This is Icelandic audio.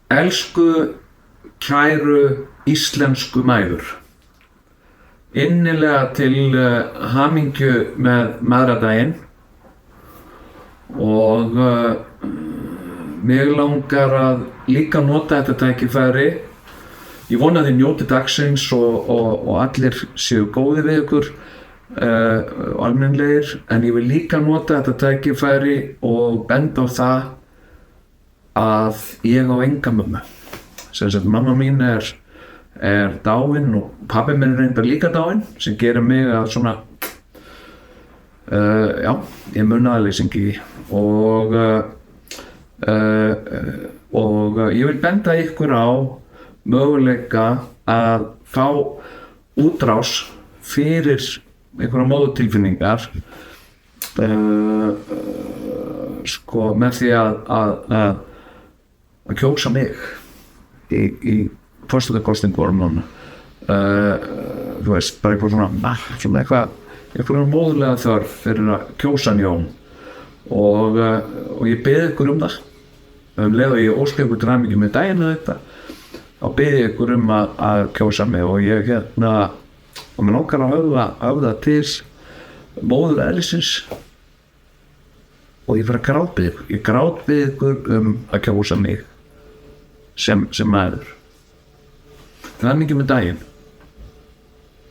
Elsku, kæru íslensku mæður, innilega til hamingju með mæðradaginn og mig langar að líka nota þetta tækifæri. Ég vona að þið njóti dagsins og allir séu góðir við ykkur, almennlegir, en ég vil líka nota þetta tækifæri og benda á það að ég á enga mömmu. Sem sagt, mamma mín er dáin og pabbi minn er reyndar líka dáin, sem gerir mig að svona ég er munaðarleysingi og ég vil benda ykkur á möguleika að fá útrás fyrir einhverja móðutilfinningar með því að kjósa mig í forsetakosningunum núna. Þú veist, bara eitthvað móðurlega þörf fyrir að kjósa Jón og ég bið ykkur um það. Leið og ég óska ykkur til hamingju með daginn og þetta, og bið ykkur um að kjósa mig og ég og mér langar að höfða til móður eðlisins og ég fyrir að grátbið ykkur. Ég grátbið ykkur um að kjósa mig sem maður. Hamingju með daginn.